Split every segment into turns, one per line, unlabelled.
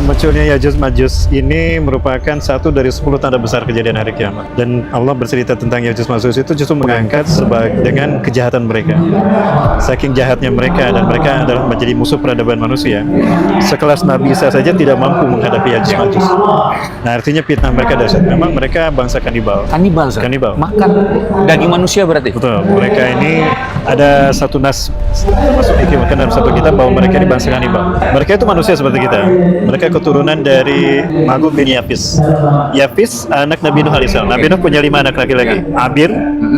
Munculnya Yajuj Majuj ini merupakan satu dari 10 tanda besar kejadian hari kiamat. Dan Allah bercerita tentang Yajuj Majuj itu justru mengangkat dengan kejahatan mereka. Saking jahatnya mereka, dan mereka adalah menjadi musuh peradaban manusia. Sekelas Nabi Isa saja tidak mampu menghadapi Yajuj Majuj. Nah, artinya fitnah mereka dahsyat. Memang mereka bangsa kanibal. Kanibal.
Makan daging manusia berarti?
Betul. Mereka ini ada satu nas termasuk dikatakan dalam satu kitab bahwa mereka ini bangsa kanibal. Mereka itu manusia seperti kita. Mereka keturunan dari Magog bin Yafis. Yafis anak Nabi Nuh alaihissalam. Nabi Nuh punya 5 anak laki-laki. Abir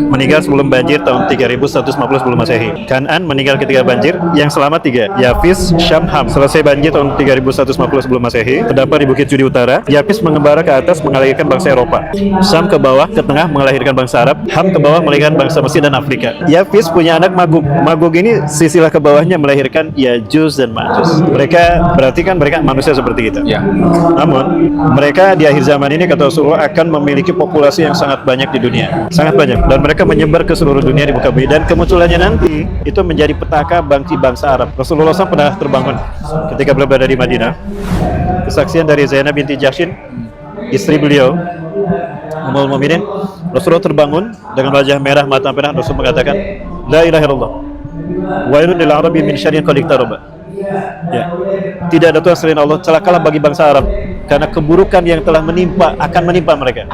meninggal sebelum banjir tahun 3150 sebelum Masehi. Kan'an meninggal ketika banjir. Yang selamat 3. Yafis, Syam, Ham. Selesai banjir tahun 3150 sebelum Masehi. Terdapat di Bukit Judi Utara. Yafis mengembara ke atas melahirkan bangsa Eropa. Syam ke bawah ke tengah melahirkan bangsa Arab. Ham ke bawah melahirkan bangsa Mesir dan Afrika. Yafis punya anak Magog. Magog ini sisilah ke bawahnya melahirkan Yajuj dan Majuj. Mereka berarti kan mereka manusia seperti kita.
Ya.
Namun mereka di akhir zaman ini kata Rasulullah akan memiliki populasi yang sangat banyak di dunia, sangat banyak, dan mereka menyebar ke seluruh dunia di muka bumi. Dan kemunculannya nanti itu menjadi petaka bangsa Arab. Rasulullah SAW pernah terbangun ketika beliau berada di Madinah. Kesaksian dari Zainab binti Jahshin, istri beliau, Ummul Mukminin. Rasulullah terbangun dengan wajah merah, mata merah. Rasul mengatakan, La ilaha illallah, wailun lil arabi min syarrin qad iqtaraba. Ya. Tidak ada Tuhan selain Allah, celakalah bagi bangsa Arab karena keburukan yang telah akan menimpa mereka.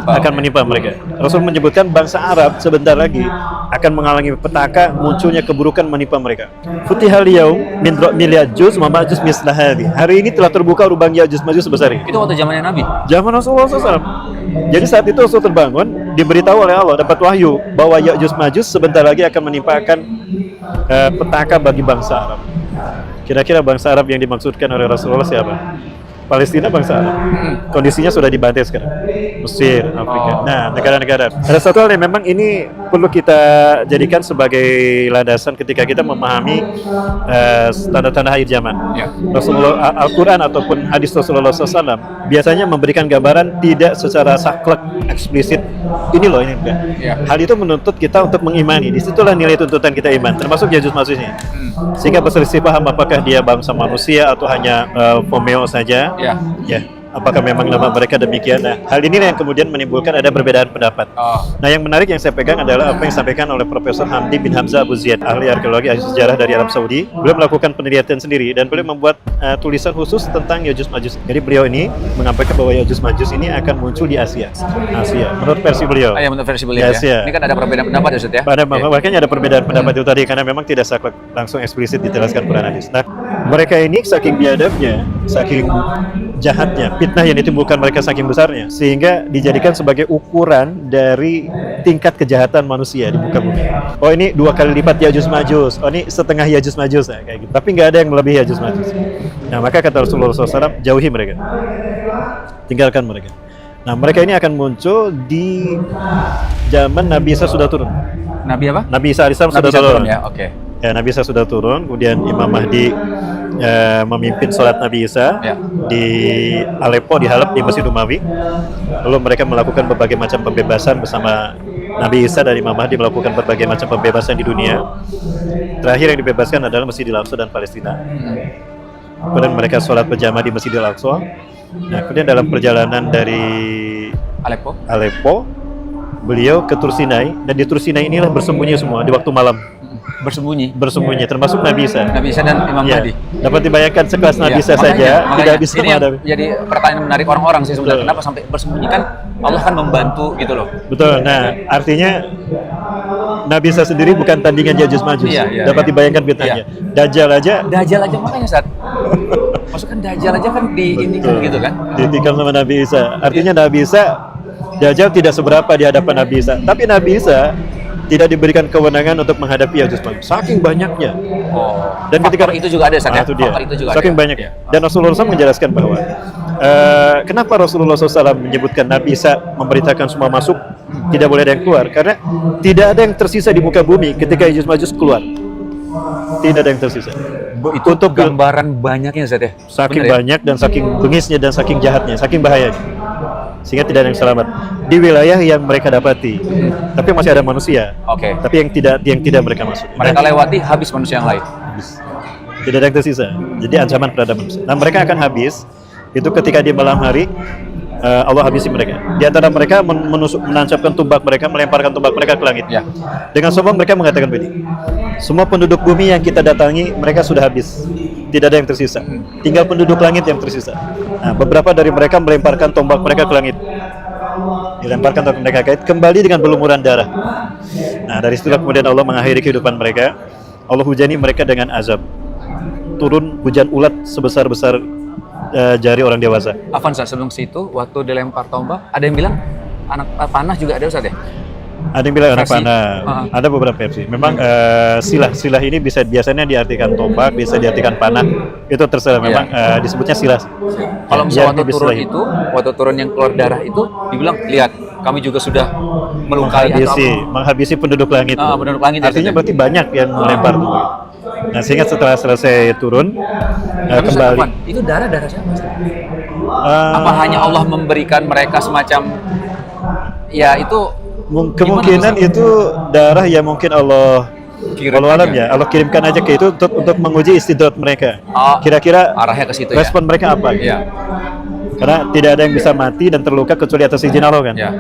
Akan menimpa mereka. Rasul menyebutkan bangsa Arab sebentar lagi akan mengalami petaka, munculnya keburukan menimpa mereka. Futihal yaum min Yajuj wa Majuj mislah hadhi. Hari ini telah terbuka lubang Yajuj Majuj sebesar ini.
Itu waktu zamannya Nabi.
Zaman Rasulullah SAW. Jadi saat itu Rasul terbangun, diberitahu oleh Allah, dapat wahyu bahwa Yajuj Majuj sebentar lagi akan menimpakan petaka bagi bangsa Arab. Kira-kira bangsa Arab yang dimaksudkan oleh Rasulullah siapa? Palestina bangsa Arab. Kondisinya sudah dibantai sekarang. Mesir, Afrika. Nah, negara-negara. Ada satu hal yang memang ini perlu kita jadikan sebagai landasan ketika kita memahami tanda-tanda akhir zaman. Ya. Rasulullah, Al-Quran ataupun hadis Rasulullah SAW biasanya memberikan gambaran tidak secara saklek, eksplisit. Ini loh, ini enggak. Ya. Hal itu menuntut kita untuk mengimani. Disitulah nilai tuntutan kita iman, termasuk Yajuj Majujnya. Sehingga berselisih paham apakah dia bangsa manusia atau hanya Pomeo saja. Ya. Apakah memang nama mereka demikian? Nah, hal ini yang kemudian menimbulkan ada perbedaan pendapat. Nah, yang menarik yang saya pegang adalah apa yang disampaikan oleh Profesor Hamdi bin Hamzah Abu Ziyad, ahli arkeologi, ahli sejarah dari Arab Saudi. Beliau melakukan penelitian sendiri dan beliau membuat tulisan khusus tentang Yajuj Majuj. Jadi beliau ini mengabarkan bahwa Yajuj Majuj ini akan muncul di Asia. Menurut versi beliau.
Ya, menurut versi beliau. Ya. Ini kan ada perbedaan pendapat ya, Ustaz ya.
Makanya ada perbedaan pendapat itu tadi karena memang tidak saklek langsung eksplisit dijelaskan Quran hadis. Nah, mereka ini saking biadabnya, saking jahatnya, fitnah yang ditimbulkan mereka saking besarnya, sehingga dijadikan sebagai ukuran dari tingkat kejahatan manusia di muka bumi. Oh, ini 2 kali lipat Yajuj Majuj. Oh, ini setengah Yajuj Majuj, kayak gitu. Tapi nggak ada yang melebihi Yajuj Majuj. Nah, maka kata Rasulullah SAW, jauhi mereka, tinggalkan mereka. Nah, mereka ini akan muncul di zaman Nabi Isa sudah turun.
Nabi apa?
Nabi Isa alaihissalam sudah turun.
Ya, oke.
Ya, Nabi Isa sudah turun, kemudian Imam Mahdi memimpin sholat Nabi Isa di Aleppo, di Halab, di Masjid Umawi. Lalu mereka melakukan berbagai macam pembebasan bersama Nabi Isa dan Imam Mahdi melakukan berbagai macam pembebasan di dunia. Terakhir yang dibebaskan adalah Masjidil Aqsa dan Palestina. Kemudian mereka sholat berjamaah di Masjidil Aqsa. Nah, kemudian dalam perjalanan dari Aleppo, beliau ke Tursinai, dan di Tursinai inilah bersembunyi semua di waktu malam. Bersembunyi, termasuk Nabi Isa dan Imam Mahdi. Dapat dibayangkan sekelas Nabi Isa saja tidak bisa menghadapi.
Jadi pertanyaan menarik orang-orang sih sebenarnya, kenapa sampai bersembunyi, kan Allah kan membantu gitu loh.
Betul. Nah, artinya Nabi Isa sendiri bukan tandingan Yajuj Majuj. Dapat dibayangkan fitnahnya. Dajjal aja makanya Ustaz. Maksudkan Dajjal aja kan gitu kan. Ditikam sama Nabi Isa. Artinya Nabi Isa, Dajjal tidak seberapa di hadapan Nabi Isa. Tapi Nabi Isa tidak diberikan kewenangan untuk menghadapi Yajuj Majuj. Saking banyaknya.
Dan ketika itu juga ada,
saking banyaknya. Dan Rasulullah SAW menjelaskan bahwa kenapa Rasulullah SAW menyebutkan Nabi Isa memberitakan semua masuk, tidak boleh ada yang keluar, karena tidak ada yang tersisa di muka bumi ketika Yajuj Majuj keluar. Tidak ada yang tersisa.
Itu untuk gambaran banyaknya, Ustaz ya.
Saking banyak dan saking bengisnya dan saking jahatnya, saking bahayanya. Sehingga tidak ada yang selamat di wilayah yang mereka dapati. Tapi masih ada manusia. Tapi yang tidak mereka masuk.
Mereka lewati, habis manusia yang lain.
Tidak ada yang tersisa. Jadi ancaman terhadap manusia. Nah, mereka akan habis itu ketika di malam hari Allah habisi mereka. Di antara mereka menancapkan tombak mereka, melemparkan tombak mereka ke langit.
Ya.
Dengan sombong mereka mengatakan begini, semua penduduk bumi yang kita datangi mereka sudah habis, tidak ada yang tersisa, tinggal penduduk langit yang tersisa. Nah, beberapa dari mereka melemparkan tombak mereka ke langit, dilemparkan tombak mereka ke langit, kembali dengan berlumuran darah. Nah, dari situlah kemudian Allah mengakhiri kehidupan mereka. Allah hujani mereka dengan azab, turun hujan ulat sebesar-besar jari orang dewasa.
Avanza, sebelum situ waktu dilempar tombak ada yang bilang anak panah juga ada Ustaz ya?
Ada yang bilang anak
Versi.
panah, ada beberapa versi. Memang silah ini biasanya diartikan tombak, bisa diartikan panah, itu terserah. Memang disebutnya silah.
Kalau misalnya waktu turun
itu
itu, waktu turun yang keluar darah itu dibilang, lihat kami juga sudah melukai atau apa?
menghabisi penduduk langit.
Penduduk langit ya,
Artinya
Ustaz ya?
berarti banyak yang melempar tombak. Nah, sehingga setelah selesai turun
Tapi Ustaz,
kembali.
Afwan, itu darah siapa Ustaz? Apa hanya Allah memberikan mereka semacam ya itu
Kemungkinan
gimana, Ustaz?
itu darah yang mungkin Allah
Kirim
walau alam
aja.
ya, Allah kirimkan aja ke itu untuk menguji istidrat mereka.
Oh,
Kira-kira
arahnya ke situ
respon mereka apa? Gitu.
ya.
Karena tidak ada yang bisa mati dan terluka kecuali atas izin Allah kan.
Ya.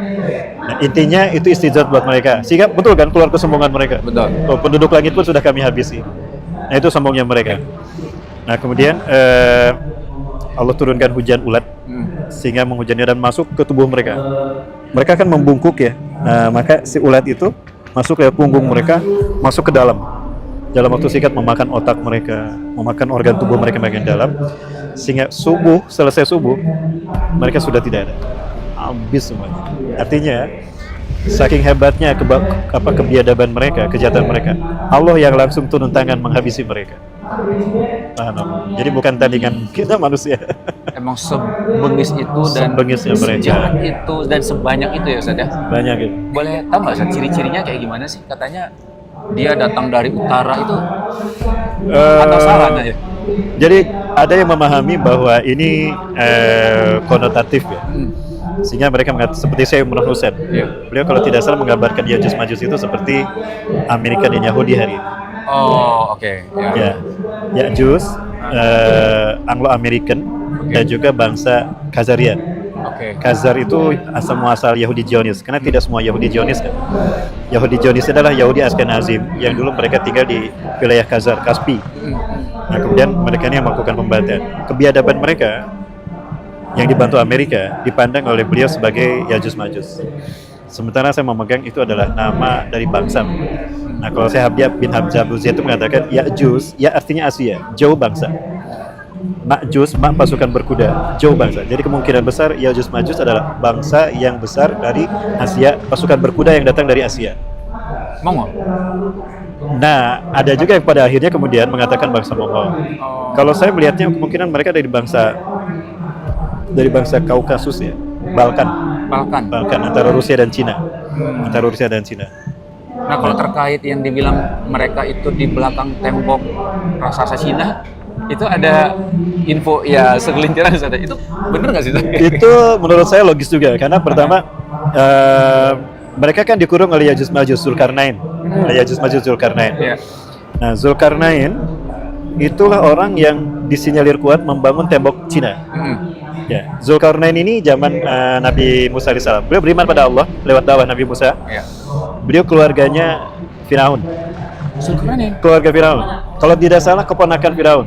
Nah, intinya itu istidrat buat mereka. Sehingga betul kan keluar kesombongan mereka.
Betul.
Oh, penduduk langit pun sudah kami habisi. Nah, itu sombongnya mereka. Nah, kemudian Allah turunkan hujan ulat sehingga menghujani dan masuk ke tubuh mereka. Mereka kan membungkuk ya. Nah, maka si ulat itu masuk ke punggung mereka, masuk ke dalam. Dalam waktu singkat memakan otak mereka, memakan organ tubuh mereka bagian dalam, sehingga selesai subuh mereka sudah tidak ada, habis semuanya. Artinya saking hebatnya kebiadaban mereka, kejahatan mereka, Allah yang langsung turun tangan menghabisi mereka. Paham? Jadi bukan tandingan kita manusia.
Emang sebengis itu dan
Sebengisnya mereka.
sejahat itu dan sebanyak itu ya Ustaz ya?
Banyak gitu.
Boleh tahu nggak Ustaz ciri-cirinya kayak gimana sih? Katanya dia datang dari utara itu atau salah aja?
Jadi ada yang memahami bahwa ini konotatif ya. Sehingga mereka mengatakan seperti Syekh Imran Hussein.
Iya.
Beliau kalau tidak salah menggambarkan Yajuj Majuj itu seperti Amerika dan Yahudi hari ini.
Oh, oke.
Ya, Yajuj Anglo-American dan juga bangsa Khazarian.
Oke.
Khazar itu asal muasal Yahudi Zionis, karena tidak semua Yahudi Zionis kan. Yahudi Zionis adalah Yahudi Ashkenazim yang dulu mereka tinggal di wilayah Khazar, Kaspi. Nah, kemudian mereka ini yang melakukan pembantaian. Kebiadaban mereka yang dibantu Amerika dipandang oleh beliau sebagai Yajuj Majuj. Sementara saya memegang itu adalah nama dari bangsa. Nah, kalau saya Habib bin Hamzah itu mengatakan Yajuj, ya artinya Asia, jauh bangsa. Ma'juj, pasukan berkuda, jauh bangsa. Jadi kemungkinan besar Yajuj Majuj adalah bangsa yang besar dari Asia, pasukan berkuda yang datang dari Asia.
Mongol.
Nah, ada juga yang pada akhirnya kemudian mengatakan bangsa Mongol. Kalau saya melihatnya kemungkinan mereka dari bangsa Kaukasus ya, Balkan antara Rusia dan Cina. Antara Rusia dan Cina.
Nah, kalau terkait yang dibilang mereka itu di belakang tembok raksasa Cina, itu ada info ya segelintiran Ustaz. Itu bener nggak sih Ustaz?
Itu menurut saya logis juga karena pertama mereka kan dikurung oleh Yajuj Majuj Zulkarnain.
Iya.
Nah, Zulkarnain itulah orang yang disinyalir kuat membangun tembok Cina. Ya, Zulkarnain ini zaman Nabi Musa alaihissalam. Beliau beriman pada Allah lewat dakwah Nabi Musa.
Iya.
Beliau keluarganya Firaun.
Zulkarnain.
Keluarga Firaun. Kalau tidak salah keponakan Firaun.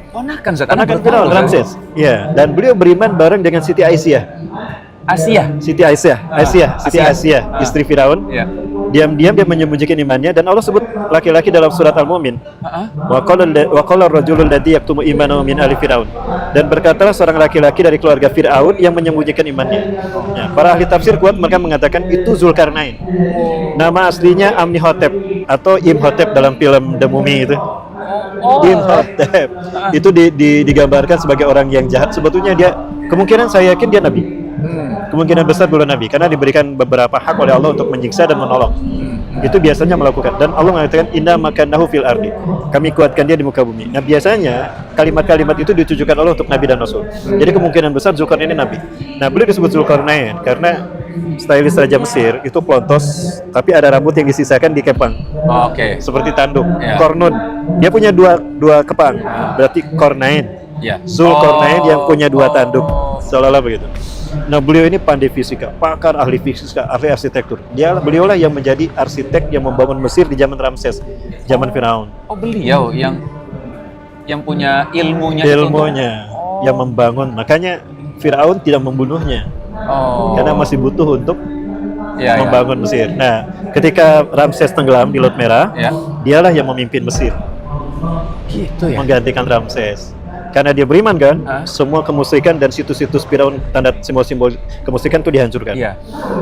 Ponakan Ustaz.
Ponakan Firaun, Ramses. Iya, dan beliau beriman bareng dengan Siti Aisyah. Siti Aisyah, istri Firaun.
Iya.
Diam-diam dia menyembunyikan imannya dan Allah sebut laki-laki dalam surat Al-Mu'min. Wa qala ar-rajulul ladzi yaktumu imanahu min ali Firaun. Dan berkatalah seorang laki-laki dari keluarga Firaun yang menyembunyikan imannya. Ya, para ahli tafsir kuat mereka mengatakan itu Zulkarnain. Nama aslinya Amnihotep atau Imhotep dalam film The Mummy itu. Imhotep. Itu digambarkan sebagai orang yang jahat. Sebetulnya dia kemungkinan saya yakin dia nabi. Kemungkinan besar belum nabi karena diberikan beberapa hak oleh Allah untuk menyiksa dan menolong. Itu biasanya melakukan dan Allah mengatakan inna makannahu fil ardi. Kami kuatkan dia di muka bumi. Nah, biasanya kalimat-kalimat itu ditujukan Allah untuk nabi dan rasul. Jadi kemungkinan besar Zulkarnain ini nabi. Nah, beliau disebut Zulkarnain karena stylish Raja Mesir itu pelontos, tapi ada rambut yang disisakan di kepang,
Oh, oke.
seperti tanduk.
Ya.
Kornun, dia punya dua kepang, berarti Kornain.
Ya.
Zulkarnain yang punya dua
Oh.
tanduk, seolah-olah begitu. Nah, beliau ini pandai fisika, pakar ahli fisika, ahli arsitektur. Beliaulah yang menjadi arsitek yang membangun Mesir di zaman Ramses, zaman Firaun.
Oh, beliau yang punya ilmunya itu untuk-
Ilmunya yang membangun, makanya Firaun tidak membunuhnya
Oh.
karena masih butuh untuk
Ya, ya.
membangun Mesir. Nah, ketika Ramses tenggelam di Laut Merah,
Ya.
dialah yang memimpin Mesir,
Gitu ya.
menggantikan Ramses. Karena dia beriman kan,
Hah?
semua kemusyrikan dan situs-situs Firaun, tanda simbol-simbol kemusyrikan itu dihancurkan.
Iya.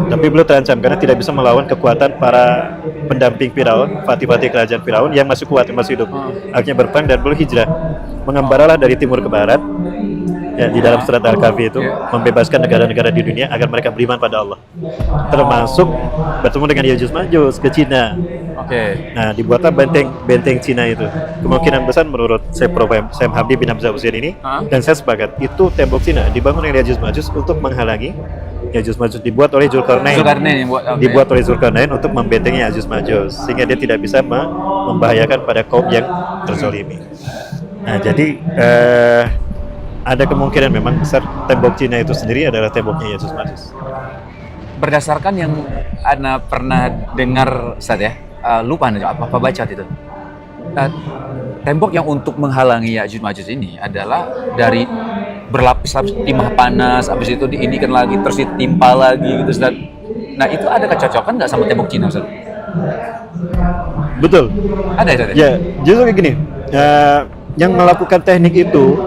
Tapi beliau terancam karena tidak bisa melawan kekuatan para pendamping Firaun, fatih-fatih kerajaan Firaun yang masih kuat, yang masih hidup. Akhirnya berperang dan beliau hijrah, mengembaralah dari timur ke barat. Ya, di dalam surat Al-Kahfi itu membebaskan negara-negara di dunia agar mereka beriman pada Allah. Termasuk bertemu dengan Ya'juj Ma'juj ke Cina.
Oke.
Nah, dibuatlah benteng Cina itu. Kemungkinan besar menurut Prof. Sam Habib bin Hamzah Uzair ini, dan saya sepakat, itu tembok Cina dibangun oleh Ya'juj Ma'juj untuk menghalangi Ya'juj Ma'juj, dibuat oleh Zulkarnain.
Zulkarnain yang buat. Oke.
Dibuat oleh Zulkarnain untuk membentengi Ya'juj Ma'juj sehingga dia tidak bisa membahayakan pada kaum yang terzalimi. Nah, jadi ada kemungkinan memang besar tembok Cina itu sendiri adalah temboknya Ya'juj Ma'juj.
Berdasarkan yang Ana pernah dengar, Ustaz ya, lupa Ana apa baca itu. Tembok yang untuk menghalangi Ya'juj Ma'juj ini adalah dari berlapis-lapis timah panas, habis itu diinikan lagi, terus ditimpa lagi gitu, Ustaz. Nah, itu ada kecocokan nggak sama tembok Cina, Ustaz?
Betul.
Ada ya, Ustaz?
Ya, justru kayak gini. Yang melakukan teknik itu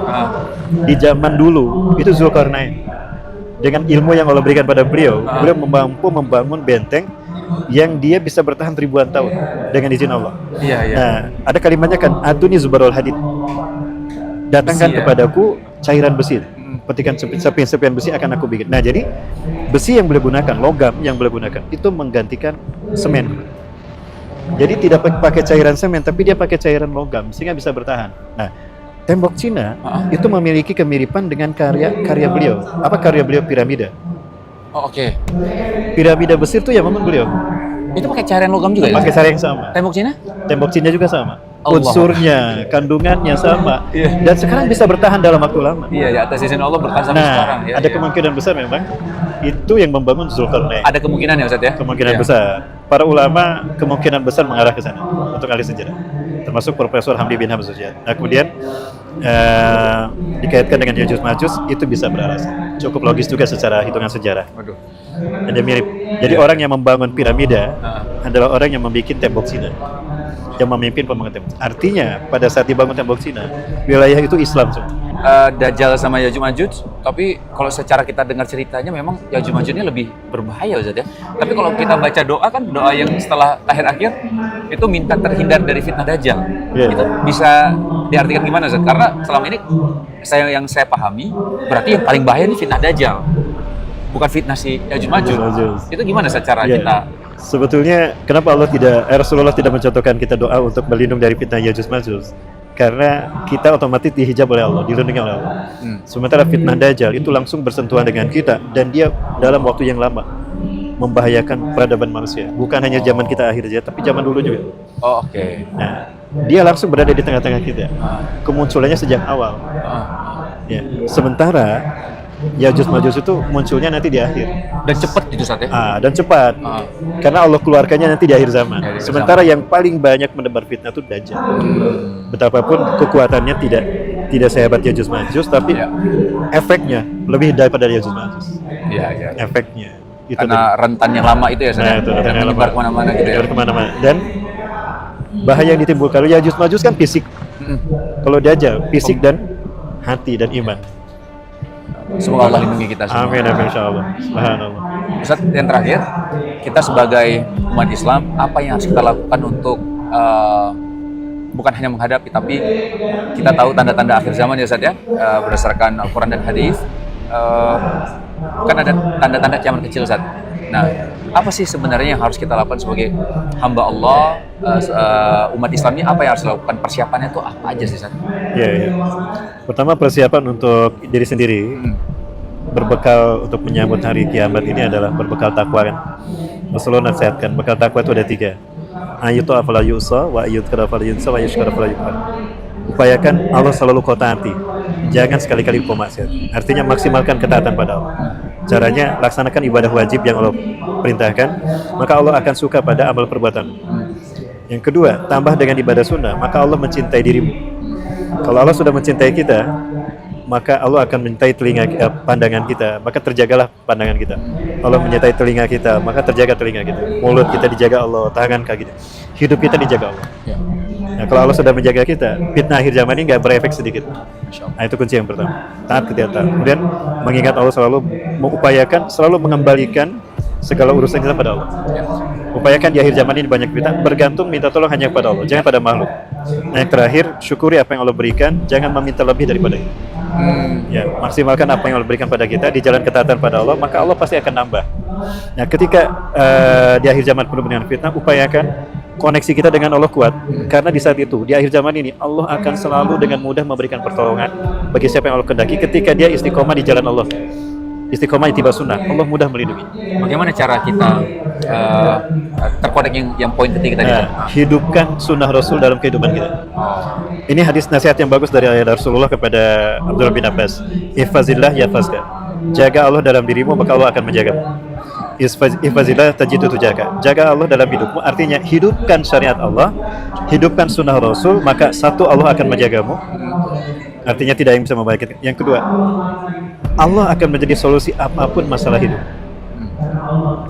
di zaman dulu itu Zulkarnain. Dengan ilmu yang Allah berikan pada beliau, beliau mampu membangun benteng yang dia bisa bertahan ribuan tahun dengan izin Allah.
Iya, iya.
Nah, ada kalimatnya kan, Atuni Zubarul Hadid. Datangkan
Besi, ya?
kepadaku cairan besi. Petikan serpihan besi akan aku bikin. Nah, jadi besi yang beliau gunakan, logam yang beliau gunakan itu menggantikan semen. Jadi tidak pakai cairan semen, tapi dia pakai cairan logam sehingga bisa bertahan. Nah, tembok Cina itu memiliki kemiripan dengan karya beliau. Apa karya beliau? Piramida.
Oh, oke.
Piramida Mesir itu yang memang beliau.
Itu pakai cairan logam juga ya?
Pakai cara yang sama.
Tembok Cina?
Tembok Cina juga sama.
Allah.
Unsurnya, kandungannya sama.
Iya.
Dan sekarang bisa bertahan dalam waktu lama.
Iya, di atas izin Allah bertahan sampai
Nah,
sekarang ya.
ada
iya.
kemungkinan besar memang itu yang membangun Zulkarnain.
Ada kemungkinan ya, Ustaz ya?
Kemungkinan
Iya.
besar. Para ulama kemungkinan besar mengarah ke sana untuk ahli sejarah, termasuk Profesor Hamdi bin Hamzah. Nah, kemudian dikaitkan dengan Ya'juj Ma'juj itu bisa beralasan. Cukup logis juga secara hitungan sejarah.
Waduh.
Ada mirip. Jadi orang yang membangun piramida adalah orang yang membuat tembok Cina, yang memimpin pembangunan tembok. Artinya pada saat dibangun tembok Cina, wilayah itu Islam semua.
Dajjal sama Ya'juj Ma'juj, tapi kalau secara kita dengar ceritanya memang Ya'juj Ma'juj ini lebih berbahaya, Ustaz ya. Tapi kalau kita baca doa kan, doa yang setelah akhir-akhir itu minta terhindar dari fitnah Dajjal.
Iya.
Itu bisa diartikan gimana, Ustaz? Karena selama ini yang saya pahami berarti yang paling bahaya ini fitnah Dajjal, bukan fitnah si Ya'juj Ma'juj. Itu gimana secara
Ya,
kita?
sebetulnya kenapa Rasulullah tidak mencontohkan kita doa untuk berlindung dari fitnah Ya'juj Ma'juj? Karena kita otomatis dihijab oleh Allah, dilindungi oleh Allah. Sementara fitnah Dajjal itu langsung bersentuhan dengan kita dan dia dalam waktu yang lama membahayakan peradaban manusia. Bukan hanya zaman kita akhir saja, tapi zaman dulu juga.
Oh, oke.
Nah, dia langsung berada di tengah-tengah kita. Kemunculannya sejak awal. Ya. Sementara Ya'juj Ma'juj itu munculnya nanti di akhir.
Dan cepat gitu, Ustaz ya.
Dan cepat. Karena Allah keluarkannya nanti di akhir zaman.
Di akhir
Sementara yang paling banyak menebar fitnah itu Dajjal. Betapapun kekuatannya tidak sehebat Ya'juj Ma'juj, tapi efeknya lebih daripada Ya'juj Ma'juj.
Iya, iya.
Efeknya itu
Karena rentan yang lama itu ya, Ustaz.
Nah,
ya?
itu
Dan
rentan yang
menyebar
lama.
kemana-mana gitu ya.
Menyebar kemana-mana. Dan bahaya yang ditimbulkan oleh Ya'juj Ma'juj kan fisik. Kalau Dajjal fisik dan hati dan iman.
Semoga Allah lindungi kita semua.
Amin, amin, insyaallah. Subhanallah.
Ustaz, yang terakhir, kita sebagai umat Islam, apa yang harus kita lakukan untuk bukan hanya menghadapi, tapi kita tahu tanda-tanda akhir zaman ya, Ustaz ya, berdasarkan Al-Quran dan Hadis, kan ada tanda-tanda kiamat kecil, Ustaz. Nah, apa sih sebenarnya yang harus kita lakukan sebagai hamba Allah, umat Islam ini, apa yang harus dilakukan? Persiapannya itu apa aja sih, Ustaz?
Ya, ya. Pertama persiapan untuk diri sendiri. berbekal untuk menyambut hari kiamat ini adalah berbekal takwa kan. Rasulullah nasihatkan bekal takwa itu ada 3. Ayyutu afala yusa wa ayyudkara afala yunsa wa yushkara afala yukar. Upayakan Allah selalu kau taati, jangan sekali-kali kau maksiat. Artinya maksimalkan ketaatan pada Allah. Caranya laksanakan ibadah wajib yang Allah perintahkan, maka Allah akan suka pada amal perbuatan. Yang kedua, tambah dengan ibadah sunnah, maka Allah mencintai dirimu. Kalau Allah sudah mencintai kita, maka Allah akan mencintai pandangan kita, maka terjagalah pandangan kita. Allah mencintai telinga kita, maka terjaga telinga kita. Mulut kita dijaga Allah, tangan kaki kita. Hidup kita dijaga Allah. Nah, kalau Allah sudah menjaga kita, fitnah akhir zaman ini nggak berefek sedikit. Nah, itu kunci yang pertama. Taat ketaatan. Kemudian mengingat Allah, selalu mengupayakan, selalu mengembalikan segala urusan kita pada Allah. Upayakan di akhir zaman ini banyak fitnah, bergantung minta tolong hanya kepada Allah, jangan pada makhluk. Nah, yang terakhir, syukuri apa yang Allah berikan, jangan meminta lebih daripada itu. Ya, maksimalkan apa yang Allah berikan pada kita di jalan ketaatan pada Allah, maka Allah pasti akan nambah. Nah, ketika di akhir zaman penuh dengan fitnah, upayakan koneksi kita dengan Allah kuat, karena di saat itu, di akhir zaman ini, Allah akan selalu dengan mudah memberikan pertolongan bagi siapa yang Allah kehendaki ketika dia istiqomah di jalan Allah. Istiqomah ittiba sunnah, Allah mudah melindungi.
Bagaimana cara kita terkonek yang poin ketiga tadi?
Hidupkan sunnah Rasul dalam kehidupan kita. Ini hadis nasihat yang bagus dari ayat Rasulullah kepada Abdullah bin Abbas. Ihfazillah yahfazka. Jaga Allah dalam dirimu, maka Allah akan menjagamu. Ihfazillah tajidu tujaka. Jaga Allah dalam hidupmu, artinya hidupkan syariat Allah, hidupkan sunnah Rasul, maka satu, Allah akan menjagamu. Artinya tidak yang bisa membahayakan. Yang kedua, Allah akan menjadi solusi apapun masalah hidup.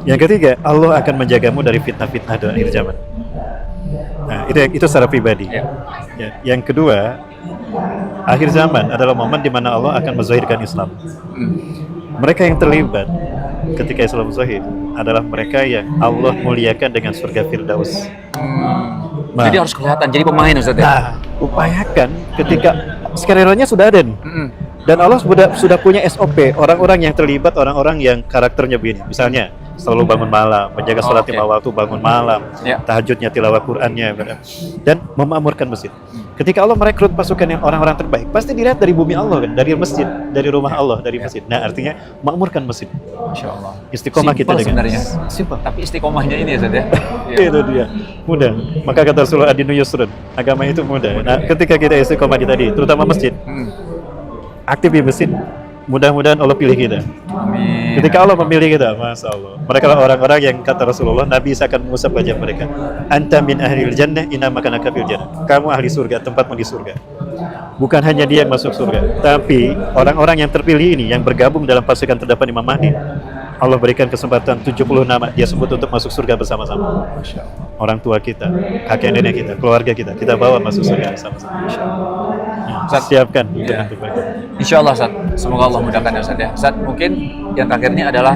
Yang ketiga, Allah akan menjagamu dari fitnah-fitnah di akhir zaman. Nah, itu secara pribadi. Ya. Yang kedua, akhir zaman adalah momen di mana Allah akan menzahirkan Islam. Mereka yang terlibat ketika Islam zahir adalah mereka yang Allah muliakan dengan surga Firdaus.
Jadi harus kelihatan, jadi pemain Ustaz ya?
Nah, upayakan ketika skenario-nya sudah ada nih. Dan Allah sudah punya SOP, orang-orang yang terlibat, orang-orang yang karakternya begini. Misalnya, selalu bangun malam, menjaga sholat 5 waktu, bangun malam, tahajudnya, tilawah Qur'annya, dan memakmurkan masjid. Ketika Allah merekrut pasukan yang orang-orang terbaik, pasti dilihat dari bumi Allah kan, dari masjid, dari rumah Allah, dari masjid. Nah, artinya makmurkan masjid.
Insya Allah.
Istiqomah kita dengan
sebenarnya.
simpel.
Tapi istiqomahnya ini ya Ustaz ya.
Itu dia, mudah. Maka kata Rasulullah, ad-dinu yusrun, agama itu mudah. Nah, ketika kita istiqomah di tadi, terutama masjid, aktif di masjid, mudah-mudahan Allah pilih kita.
Amin.
Ketika Allah memilih kita, Masya Allah, mereka lah orang-orang yang kata Rasulullah, Nabi akan mengusap wajah mereka. Anta min ahlil jannah, inna makanaka fil jannah. Kamu ahli surga, tempatmu di surga. Bukan hanya dia yang masuk surga, tapi orang-orang yang terpilih ini, yang bergabung dalam pasukan terdapat Imam Mahdi, Allah berikan kesempatan 70 nama dia sebut untuk masuk surga bersama-sama. Orang tua kita, kakek nenek kita, keluarga kita bawa masuk surga bersama-sama. Ustaz, siapkan untuk mereka.
Insya Allah Ustaz, semoga Allah mudahkan ya Ustaz ya. Ustaz, mungkin yang terakhirnya adalah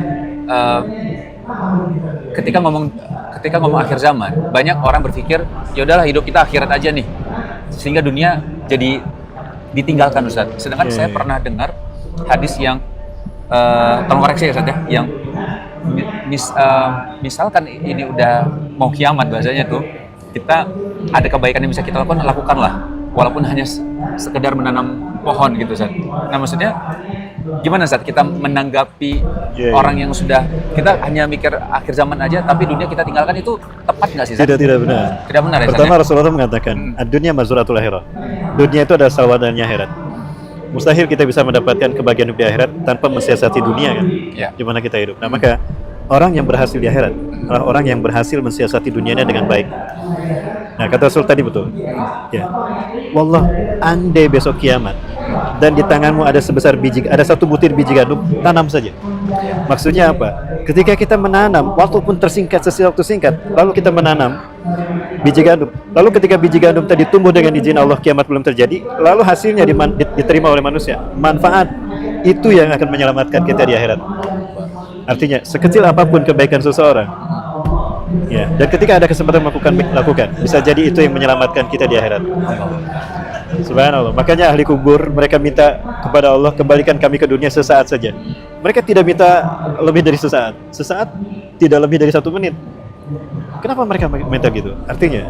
ketika ngomong akhir zaman, banyak orang berpikir ya udahlah hidup kita akhirat aja nih, sehingga dunia jadi ditinggalkan Ustaz. Sedangkan saya pernah dengar hadis yang tolong koreksi ya Ustaz ya, yang misalkan ini udah mau kiamat bahasanya tuh, kita ada kebaikan yang bisa kita lakukanlah, walaupun hanya sekedar menanam pohon gitu Ustaz. Nah, maksudnya gimana Ustaz kita menanggapi orang yang sudah, kita hanya mikir akhir zaman aja tapi dunia kita tinggalkan, itu tepat nggak sih Ustaz?
Tidak benar.
Tidak benar ya Ustaz.
Pertama Rasulullah mengatakan, ad-dunya mazuratul akhirah. Dunia itu adalah sawadannya akhirat. Mustahil kita bisa mendapatkan kebahagiaan di akhirat tanpa mensiasati dunia kan, di mana kita hidup. Nah, maka orang yang berhasil di akhirat adalah orang yang berhasil mensiasati dunianya dengan baik. Nah, kata Rasul tadi betul. Ya. Wallah, andai besok kiamat dan di tanganmu ada sebesar ada 1 butir biji gandum, tanam saja. Maksudnya apa? Ketika kita menanam, walaupun waktu singkat, lalu kita menanam biji gandum. Lalu ketika biji gandum tadi tumbuh dengan izin Allah, kiamat belum terjadi, lalu hasilnya diterima oleh manusia. Manfaat itu yang akan menyelamatkan kita di akhirat. Artinya, sekecil apapun kebaikan seseorang, ya, dan ketika ada kesempatan lakukan, bisa jadi itu yang menyelamatkan kita di akhirat. Subhanallah. Makanya ahli kubur mereka minta kepada Allah, kembalikan kami ke dunia sesaat saja. Mereka tidak minta lebih dari sesaat. Sesaat tidak lebih dari 1 menit. Kenapa mereka minta gitu? Artinya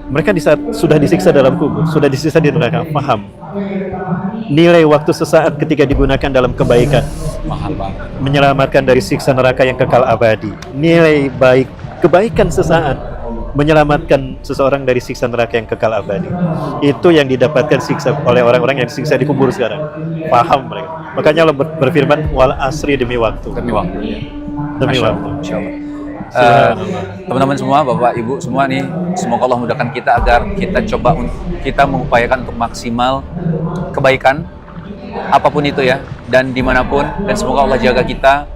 mereka di saat sudah disiksa dalam kubur, sudah disiksa di neraka, paham nilai waktu sesaat ketika digunakan dalam kebaikan
Mahal banget.
menyelamatkan dari siksa neraka yang kekal abadi. Nilai baik, kebaikan sesaat menyelamatkan seseorang dari siksa neraka yang kekal abadi. Itu yang didapatkan siksa oleh orang-orang yang disiksa di kubur sekarang. Paham mereka. Makanya Allah berfirman, wal asri demi waktu.
Demi waktu.
Demi
Masya
waktu.
Allah, Masya Allah.
Subhanallah.
Teman-teman semua, Bapak, Ibu semua nih, semoga Allah mudahkan kita agar kita coba kita mengupayakan untuk maksimal kebaikan apapun itu ya, dan dimanapun, dan semoga Allah jaga kita,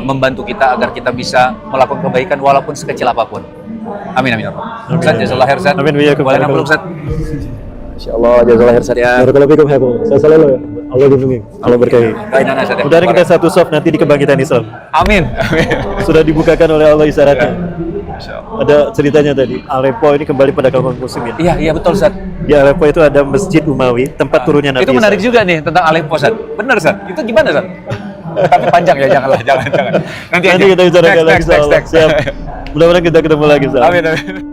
membantu kita agar kita bisa melakukan kebaikan walaupun sekecil apapun. Amin amin. Ustaz, jazakallah khair Ustaz.
Amin, wa iyakum.
Boleh nampil Ustaz. Insyaallah jazakallah khair Ustaz ya.
Barakallahu fikum hebo. Saya selalu Allah lindungi. Allah berkahi.
Kainan Ustaz ya.
Mudah-mudahan kita satu soft nanti di kebangkitan Islam.
Amin. Amin.
Sudah dibukakan oleh Allah isyaratnya.
Insyaallah.
Ada ceritanya tadi, Aleppo ini kembali pada kaum muslimin.
Iya, iya betul Ustaz.
Di Aleppo itu ada Masjid Umawi, tempat turunnya Nabi
Itu menarik
Isa.
juga nih tentang Aleppo Ustaz. Benar Ustaz. Itu gimana Ustaz? Tapi panjang ya, janganlah, jangan. Nanti
Nanti kita bicarakan lagi,
next.
Siap. Mudah-mudahan kita ketemu lagi, Ustaz.
Amin amin.